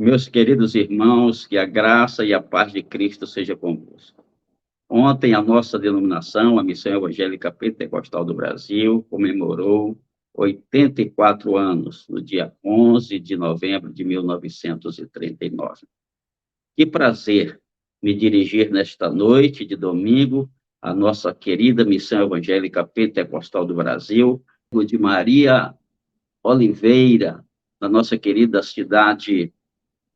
Meus queridos irmãos, que a graça e a paz de Cristo seja convosco. Ontem, a nossa denominação, a Missão Evangélica Pentecostal do Brasil, comemorou 84 anos, no dia 11 de novembro de 1939. Que prazer me dirigir nesta noite de domingo à nossa querida Missão Evangélica Pentecostal do Brasil, de Maria Oliveira, da nossa querida cidade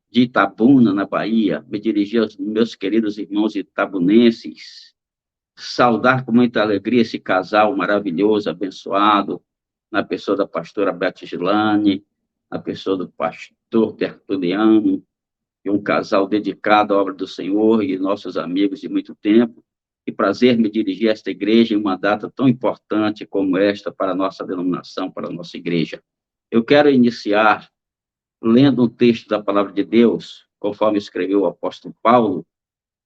de Itabuna, na Bahia, me dirigir aos meus queridos irmãos itabunenses, saudar com muita alegria esse casal maravilhoso, abençoado, na pessoa da pastora Betislane, na pessoa do pastor Tertuliano, e um casal dedicado à obra do Senhor e nossos amigos de muito tempo. Que prazer me dirigir a esta igreja em uma data tão importante como esta para a nossa denominação, para a nossa igreja. Eu quero iniciar lendo um texto da palavra de Deus, conforme escreveu o apóstolo Paulo,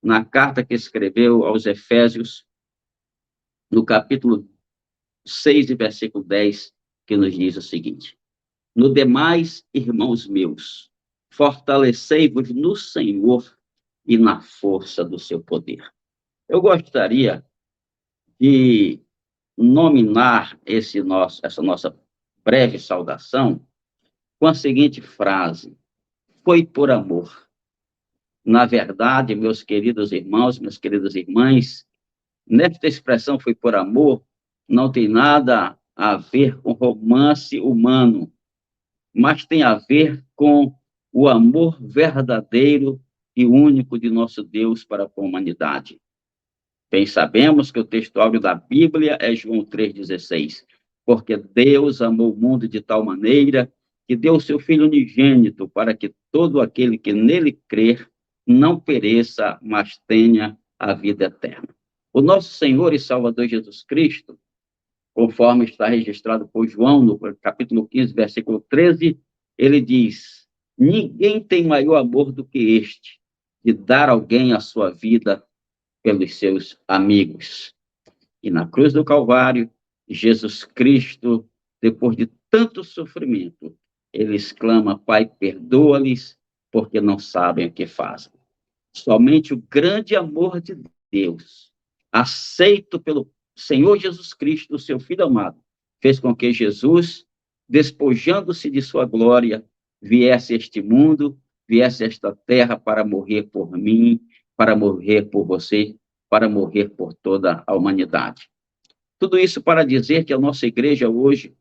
na carta que escreveu aos Efésios, no capítulo 6, versículo 10, que nos diz o seguinte: No demais, irmãos meus, fortalecei-vos no Senhor e na força do seu poder. Eu gostaria de nominar essa nossa breve saudação com a seguinte frase: foi por amor. Na verdade, meus queridos irmãos, minhas queridas irmãs, nesta expressão foi por amor, não tem nada a ver com romance humano, mas tem a ver com o amor verdadeiro e único de nosso Deus para com a humanidade. Bem sabemos que o texto áureo da Bíblia é João 3,16, porque Deus amou o mundo de tal maneira que deu o seu Filho unigênito para que todo aquele que nele crer não pereça, mas tenha a vida eterna. O nosso Senhor e Salvador Jesus Cristo, conforme está registrado por João, no capítulo 15, versículo 13, ele diz: ninguém tem maior amor do que este, de dar alguém a sua vida pelos seus amigos. E na cruz do Calvário, Jesus Cristo, depois de tanto sofrimento, ele exclama: Pai, perdoa-lhes, porque não sabem o que fazem. Somente o grande amor de Deus, aceito pelo Senhor Jesus Cristo, o seu Filho amado, fez com que Jesus, despojando-se de sua glória, viesse a este mundo, viesse a esta terra para morrer por mim, para morrer por você, para morrer por toda a humanidade. Tudo isso para dizer que a nossa igreja hoje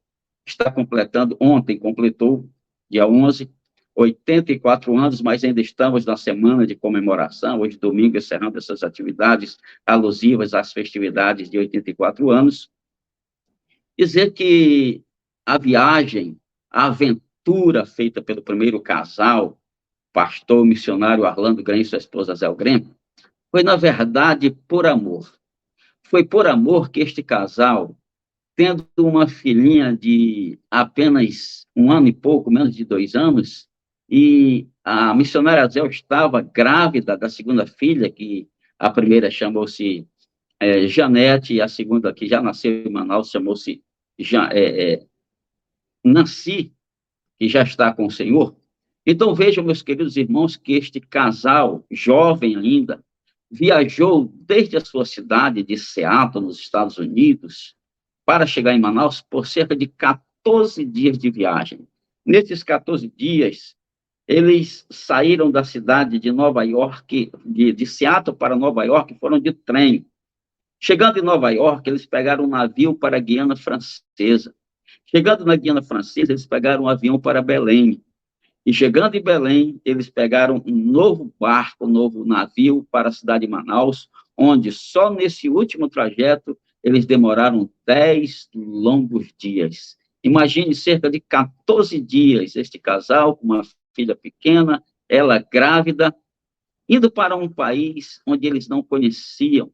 está completando, ontem completou, dia 11, 84 anos, mas ainda estamos na semana de comemoração, hoje domingo, encerrando essas atividades alusivas às festividades de 84 anos. Dizer que a viagem, a aventura feita pelo primeiro casal, pastor missionário Arlando Grem e sua esposa Zé Grem, foi, na verdade, por amor. Foi por amor que este casal, tendo uma filhinha de apenas 1 ano e pouco, menos de 2 anos, e a missionária Zé estava grávida da segunda filha, que a primeira chamou-se Janete, e a segunda, que já nasceu em Manaus, chamou-se Nancy, que já está com o Senhor. Então vejam, meus queridos irmãos, que este casal, jovem ainda, viajou desde a sua cidade de Seattle, nos Estados Unidos, para chegar em Manaus por cerca de 14 dias de viagem. Nesses 14 dias, eles saíram da cidade de Nova York, de Seattle para Nova York, foram de trem. Chegando em Nova York, eles pegaram um navio para a Guiana Francesa. Chegando na Guiana Francesa, eles pegaram um avião para Belém. E chegando em Belém, eles pegaram um novo barco, um novo navio para a cidade de Manaus, onde só nesse último trajeto eles demoraram 10 longos dias. Imagine, cerca de 14 dias, este casal com uma filha pequena, ela grávida, indo para um país onde eles não conheciam,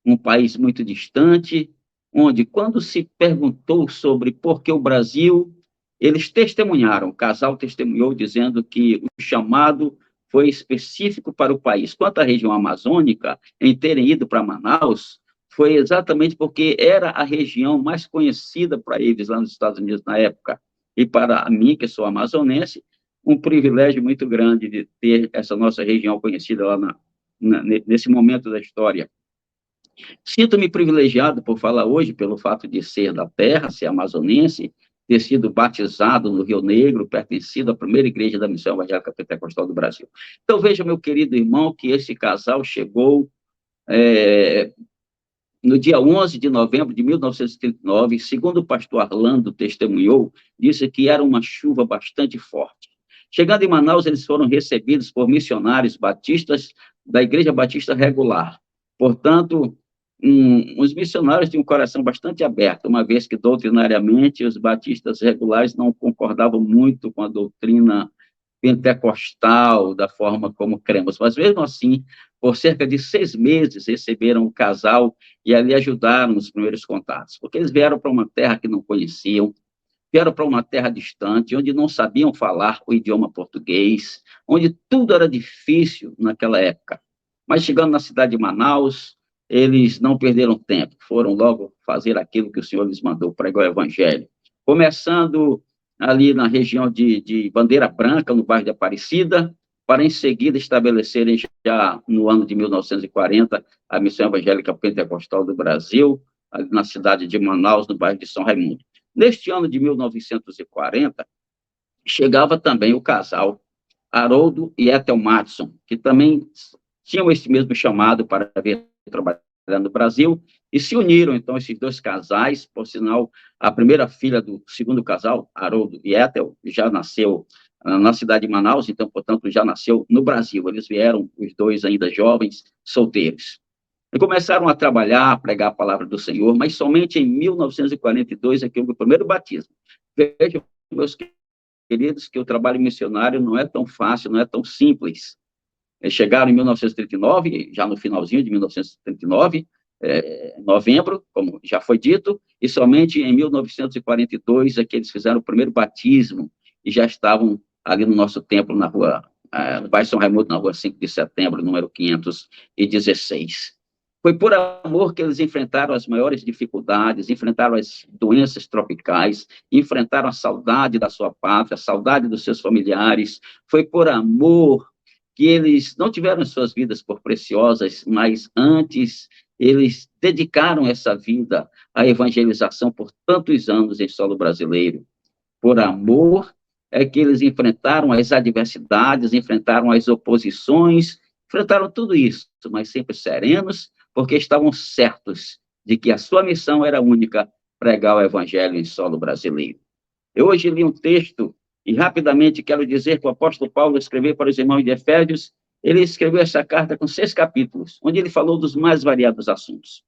um país muito distante, onde, quando se perguntou sobre por que o Brasil, eles testemunharam, o casal testemunhou dizendo que o chamado foi específico para o país. Quanto à região amazônica, em terem ido para Manaus, foi exatamente porque era a região mais conhecida para eles lá nos Estados Unidos na época. E para mim, que sou amazonense, um privilégio muito grande de ter essa nossa região conhecida lá nesse momento da história. Sinto-me privilegiado por falar hoje, pelo fato de ser da terra, ser amazonense, ter sido batizado no Rio Negro, pertencido à primeira igreja da Missão Evangélica Pentecostal do Brasil. Então, veja, meu querido irmão, que esse casal chegou no dia 11 de novembro de 1939, segundo o pastor Arlando testemunhou, disse que era uma chuva bastante forte. Chegando em Manaus, eles foram recebidos por missionários batistas da Igreja Batista Regular. Portanto, os missionários tinham um coração bastante aberto, uma vez que, doutrinariamente, os batistas regulares não concordavam muito com a doutrina pentecostal, da forma como cremos. Mas, mesmo assim, por cerca de 6 meses, receberam o casal e ali ajudaram nos primeiros contatos, porque eles vieram para uma terra que não conheciam, vieram para uma terra distante, onde não sabiam falar o idioma português, onde tudo era difícil naquela época. Mas chegando na cidade de Manaus, eles não perderam tempo, foram logo fazer aquilo que o Senhor lhes mandou, pregar o evangelho. Começando ali na região de Bandeira Branca, no bairro de Aparecida, para em seguida estabelecerem já no ano de 1940 a Missão Evangélica Pentecostal do Brasil, ali na cidade de Manaus, no bairro de São Raimundo. Neste ano de 1940, chegava também o casal Haroldo e Ethel Madison, que também tinham esse mesmo chamado para vir trabalhar no Brasil, e se uniram, então, esses dois casais. Por sinal, a primeira filha do segundo casal, Haroldo e Ethel, já nasceu na cidade de Manaus, então, portanto, já nasceu no Brasil. Eles vieram, os dois ainda jovens, solteiros. E começaram a trabalhar, a pregar a palavra do Senhor, mas somente em 1942 é que houve o primeiro batismo. Vejam, meus queridos, que o trabalho missionário não é tão fácil, não é tão simples. Eles chegaram em 1939, já no finalzinho de 1939, novembro, como já foi dito, e somente em 1942 é que eles fizeram o primeiro batismo e já estavam ali no nosso templo, na rua, no bairro São Raimundo, na rua 5 de setembro, número 516. Foi por amor que eles enfrentaram as maiores dificuldades, enfrentaram as doenças tropicais, enfrentaram a saudade da sua pátria, a saudade dos seus familiares. Foi por amor que eles não tiveram suas vidas por preciosas, mas antes eles dedicaram essa vida à evangelização por tantos anos em solo brasileiro. Por amor é que eles enfrentaram as adversidades, enfrentaram as oposições, enfrentaram tudo isso, mas sempre serenos, porque estavam certos de que a sua missão era única, pregar o evangelho em solo brasileiro. Eu hoje li um texto, e rapidamente quero dizer que o apóstolo Paulo escreveu para os irmãos de Efésios. Ele escreveu essa carta com 6 capítulos, onde ele falou dos mais variados assuntos.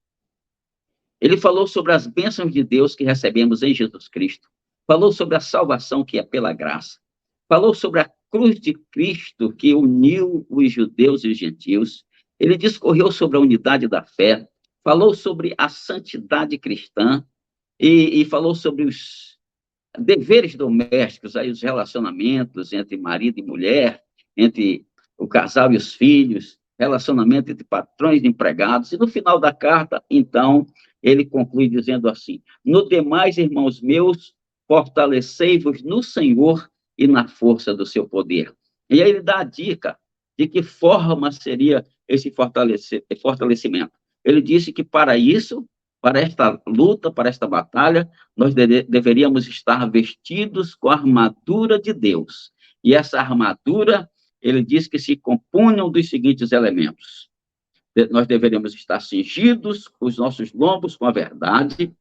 Ele falou sobre as bênçãos de Deus que recebemos em Jesus Cristo, falou sobre a salvação que é pela graça, falou sobre a cruz de Cristo que uniu os judeus e os gentios. Ele discorreu sobre a unidade da fé, falou sobre a santidade cristã e falou sobre os deveres domésticos, aí os relacionamentos entre marido e mulher, entre o casal e os filhos, relacionamento entre patrões e empregados. E no final da carta, então, ele conclui dizendo assim: no demais, irmãos meus, fortalecei-vos no Senhor e na força do seu poder. E aí ele dá a dica de que forma seria esse fortalecimento. Ele disse que para isso, para esta luta, para esta batalha, nós deveríamos estar vestidos com a armadura de Deus. E essa armadura, ele diz que se compunham dos seguintes elementos: nós deveríamos estar cingidos os nossos lombos com a verdade,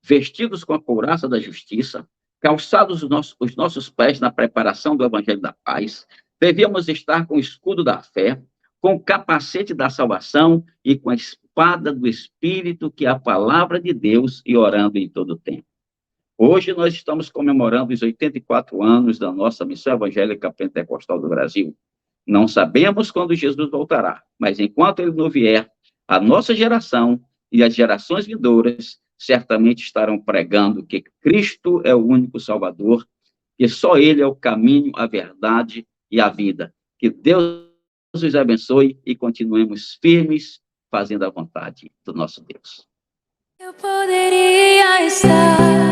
vestidos com a couraça da justiça, calçados os nossos pés na preparação do evangelho da paz, devíamos estar com o escudo da fé, com o capacete da salvação e com a espada do Espírito, que é a palavra de Deus, e orando em todo o tempo. Hoje nós estamos comemorando os 84 anos da nossa Missão Evangélica Pentecostal do Brasil. Não sabemos quando Jesus voltará, mas enquanto ele não vier, a nossa geração e as gerações vindouras certamente estarão pregando que Cristo é o único Salvador, que só ele é o caminho, a verdade e a vida. Que Deus os abençoe e continuemos firmes, fazendo a vontade do nosso Deus. Eu poderia estar